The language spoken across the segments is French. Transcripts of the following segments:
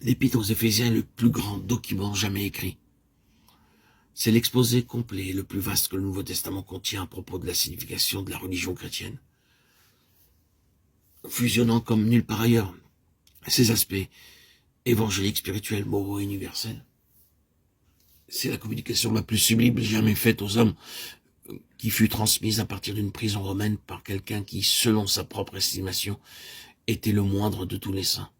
L'Épître aux Éphésiens est le plus grand document jamais écrit. C'est l'exposé complet et le plus vaste que le Nouveau Testament contient à propos de la signification de la religion chrétienne, fusionnant comme nulle part ailleurs ses aspects évangéliques, spirituels, moraux et universels. C'est la communication la plus sublime jamais faite aux hommes, qui fut transmise à partir d'une prison romaine par quelqu'un qui, selon sa propre estimation, était le moindre de tous les saints.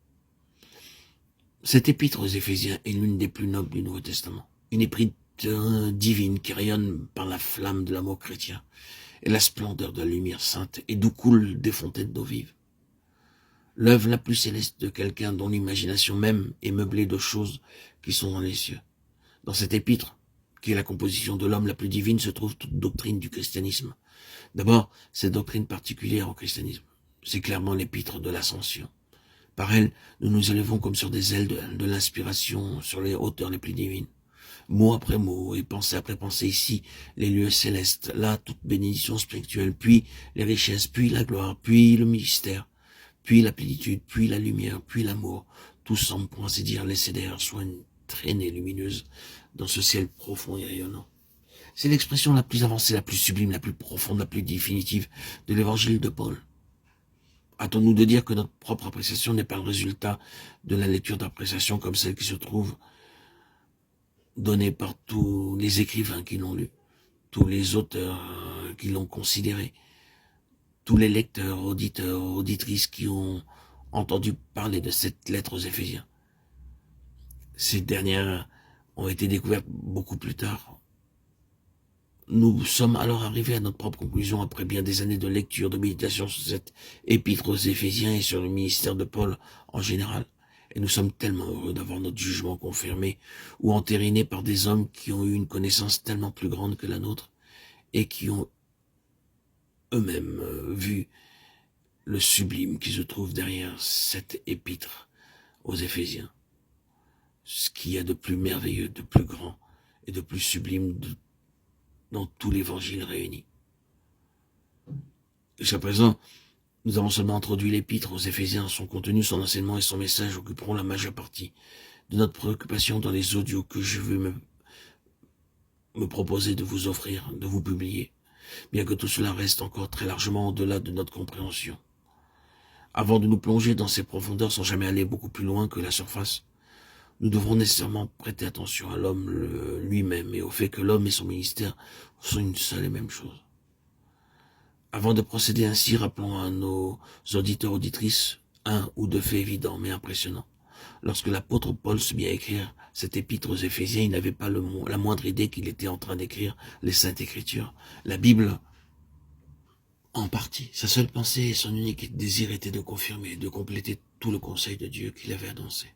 Cette épître aux Éphésiens est l'une des plus nobles du Nouveau Testament, une épître divine qui rayonne par la flamme de l'amour chrétien et la splendeur de la lumière sainte, et d'où coulent des fontaines d'eau vive. L'œuvre la plus céleste de quelqu'un dont l'imagination même est meublée de choses qui sont dans les cieux. Dans cette épître, qui est la composition de l'homme la plus divine, se trouve toute doctrine du christianisme. D'abord, cette doctrine particulière au christianisme, c'est clairement l'épître de l'ascension. Par elle, nous nous élevons comme sur des ailes de l'inspiration sur les hauteurs les plus divines. Mot après mot et pensée après pensée, ici, les lieux célestes, là, toute bénédiction spirituelle, puis les richesses, puis la gloire, puis le mystère, puis la plénitude, puis la lumière, puis l'amour. Tout semble, pour ainsi dire, laisser derrière soi une traînée lumineuse dans ce ciel profond et rayonnant. C'est l'expression la plus avancée, la plus sublime, la plus profonde, la plus définitive de l'évangile de Paul. Hâtons-nous de dire que notre propre appréciation n'est pas le résultat de la lecture d'appréciation comme celle qui se trouve donnée par tous les écrivains qui l'ont lu, tous les auteurs qui l'ont considéré, tous les lecteurs, auditeurs, auditrices qui ont entendu parler de cette lettre aux Éphésiens. Ces dernières ont été découvertes beaucoup plus tard. Nous sommes alors arrivés à notre propre conclusion après bien des années de lecture, de méditation sur cette épître aux Éphésiens et sur le ministère de Paul en général. Et nous sommes tellement heureux d'avoir notre jugement confirmé ou entériné par des hommes qui ont eu une connaissance tellement plus grande que la nôtre et qui ont eux-mêmes vu le sublime qui se trouve derrière cette épître aux Éphésiens. Ce qu'il y a de plus merveilleux, de plus grand et de plus sublime dans tout l'évangile réuni. Jusqu'à présent, nous avons seulement introduit l'épître aux Éphésiens. Son contenu, son enseignement et son message occuperont la majeure partie de notre préoccupation dans les audios que je veux me proposer de vous offrir, de vous publier, bien que tout cela reste encore très largement au-delà de notre compréhension. Avant de nous plonger dans ces profondeurs sans jamais aller beaucoup plus loin que la surface, nous devrons nécessairement prêter attention à l'homme lui-même et au fait que l'homme et son ministère sont une seule et même chose. Avant de procéder ainsi, rappelons à nos auditeurs auditrices un ou deux faits évidents mais impressionnants. Lorsque l'apôtre Paul se mit à écrire cette épître aux Éphésiens, il n'avait pas la moindre idée qu'il était en train d'écrire les Saintes Écritures, la Bible en partie. Sa seule pensée et son unique désir était de confirmer, de compléter tout le conseil de Dieu qu'il avait annoncé,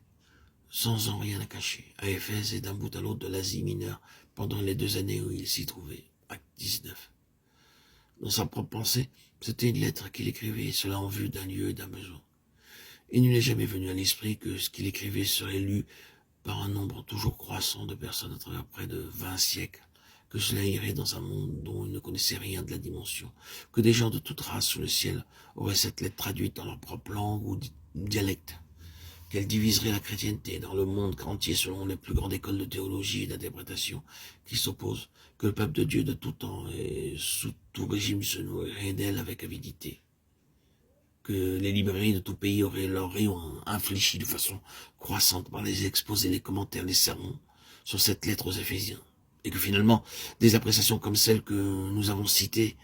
sans en rien à cacher, à Éphèse et d'un bout à l'autre de l'Asie mineure, pendant les 2 années où il s'y trouvait, acte 19. Dans sa propre pensée, c'était une lettre qu'il écrivait, cela en vue d'un lieu et d'un besoin. Il ne lui est jamais venu à l'esprit que ce qu'il écrivait serait lu par un nombre toujours croissant de personnes à travers près de 20 siècles, que cela irait dans un monde dont il ne connaissait rien de la dimension, que des gens de toute race sous le ciel auraient cette lettre traduite dans leur propre langue ou dialecte, qu'elle diviserait la chrétienté dans le monde entier selon les plus grandes écoles de théologie et d'interprétation qui s'opposent, que le peuple de Dieu de tout temps et sous tout régime se nourrirait d'elle avec avidité, que les librairies de tout pays auraient leur rayon infléchi de façon croissante par les exposés, les commentaires, les sermons sur cette lettre aux Éphésiens, et que finalement, des appréciations comme celles que nous avons citées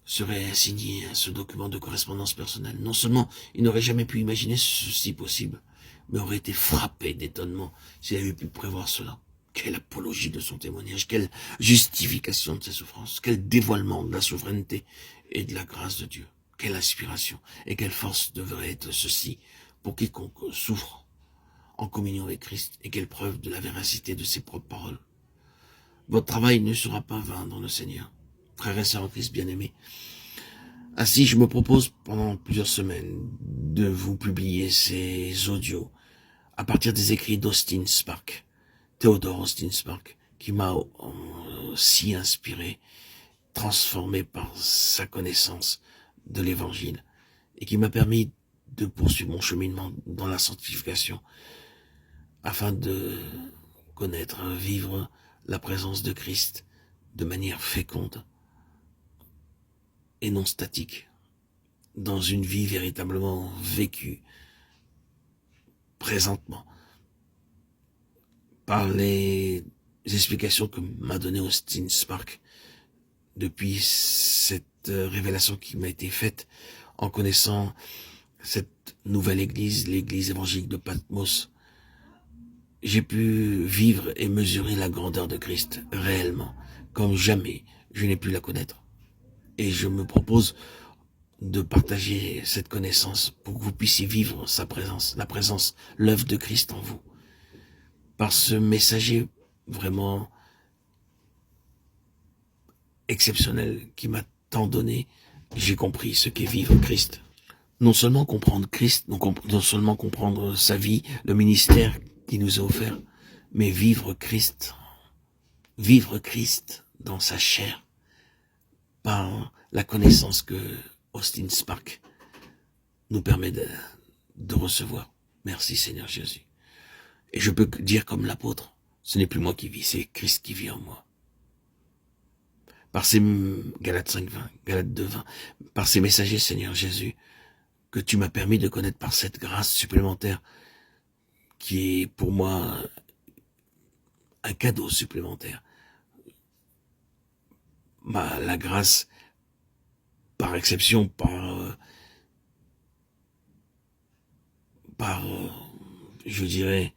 seraient assignées à ce document de correspondance personnelle. Non seulement il n'aurait jamais pu imaginer ceci possible, mais aurait été frappé d'étonnement s'il avait pu prévoir cela. Quelle apologie de son témoignage, quelle justification de ses souffrances, quel dévoilement de la souveraineté et de la grâce de Dieu. Quelle inspiration et quelle force devrait être ceci pour quiconque souffre en communion avec Christ, et quelle preuve de la véracité de ses propres paroles. Votre travail ne sera pas vain dans le Seigneur, frères et sœurs en Christ bien-aimés. Ainsi, je me propose pendant plusieurs semaines de vous publier ces audios à partir des écrits d'Austin Spark, Theodore Austin Spark, qui m'a si inspiré, transformé par sa connaissance de l'Évangile, et qui m'a permis de poursuivre mon cheminement dans la sanctification afin de connaître, vivre la présence de Christ de manière féconde et non statique, dans une vie véritablement vécue présentement, par les explications que m'a donné Austin Spark depuis cette révélation qui m'a été faite en connaissant cette nouvelle église, l'église évangélique de Patmos. J'ai pu vivre et mesurer la grandeur de Christ réellement, comme jamais je n'ai pu la connaître. Et je me propose de partager cette connaissance pour que vous puissiez vivre sa présence, la présence, l'œuvre de Christ en vous. Par ce messager vraiment exceptionnel qui m'a tant donné, j'ai compris ce qu'est vivre Christ. Non seulement comprendre Christ, non seulement comprendre sa vie, le ministère qui nous a offert, mais vivre Christ dans sa chair, par la connaissance que Austin Spark nous permet de recevoir. Merci Seigneur Jésus. Et je peux dire comme l'apôtre, ce n'est plus moi qui vis, c'est Christ qui vit en moi. Par ces Galates 5:20, Galates 2:20, par ces messagers Seigneur Jésus, que tu m'as permis de connaître par cette grâce supplémentaire, qui est pour moi un cadeau supplémentaire. La grâce, par exception, je dirais,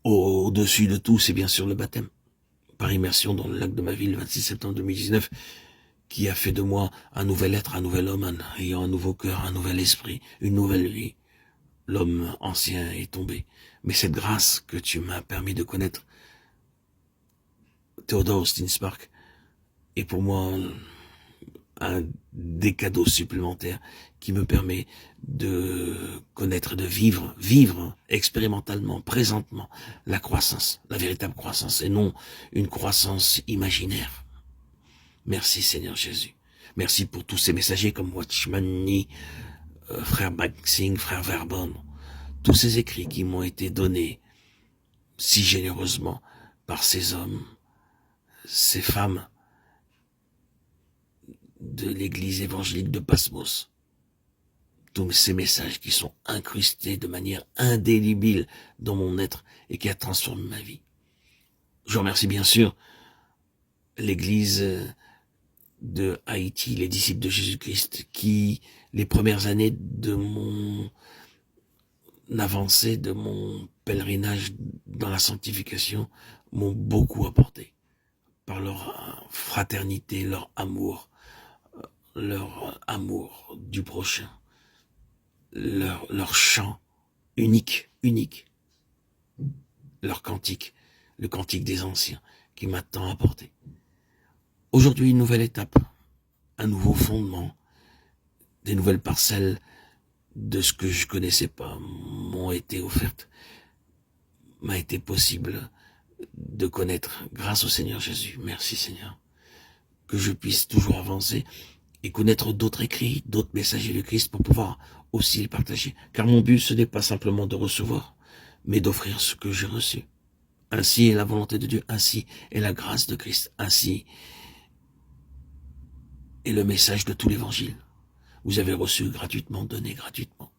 au-dessus de tout, c'est bien sûr le baptême. Par immersion dans le lac de ma ville, le 26 septembre 2019, qui a fait de moi un nouvel être, un nouvel homme, ayant un nouveau cœur, un nouvel esprit, une nouvelle vie. L'homme ancien est tombé. Mais cette grâce que tu m'as permis de connaître, Theodore Austin Spark, est pour moi un des cadeaux supplémentaires qui me permet de connaître, de vivre expérimentalement, présentement, la croissance, la véritable croissance, et non une croissance imaginaire. Merci Seigneur Jésus. Merci pour tous ces messagers comme Watchman Nee, frère Maxing, frère Verbon, tous ces écrits qui m'ont été donnés si généreusement par ces hommes, ces femmes de l'église évangélique de Patmos. Tous ces messages qui sont incrustés de manière indélébile dans mon être et qui a transformé ma vie. Je remercie bien sûr l'église de Haïti, les disciples de Jésus-Christ, qui, les premières années de mon avancée, de mon pèlerinage dans la sanctification, m'ont beaucoup apporté par leur fraternité, leur amour du prochain, leur chant unique, leur cantique, le cantique des anciens qui m'a tant apporté. Aujourd'hui, une nouvelle étape, un nouveau fondement, des nouvelles parcelles de ce que je connaissais pas m'ont été offertes, m'a été possible de connaître grâce au Seigneur Jésus. Merci Seigneur. Que je puisse toujours avancer et connaître d'autres écrits, d'autres messagers de Christ pour pouvoir aussi les partager. Car mon but, ce n'est pas simplement de recevoir, mais d'offrir ce que j'ai reçu. Ainsi est la volonté de Dieu, ainsi est la grâce de Christ, ainsi est le message de tout l'évangile. Vous avez reçu gratuitement, donné gratuitement.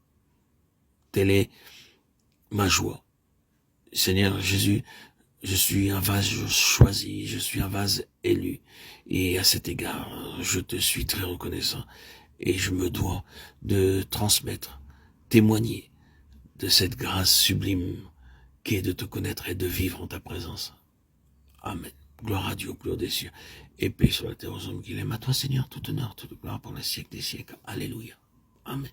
Telle est ma joie. Seigneur Jésus, je suis un vase choisi, je suis un vase élu. Et à cet égard, je te suis très reconnaissant. Et je me dois de transmettre, témoigner de cette grâce sublime qu'est de te connaître et de vivre en ta présence. Amen. Gloire à Dieu, gloire des cieux, et paix sur la terre aux hommes qu'il aime. À toi, Seigneur, tout honneur, toute gloire pour les siècles des siècles. Alléluia. Amen.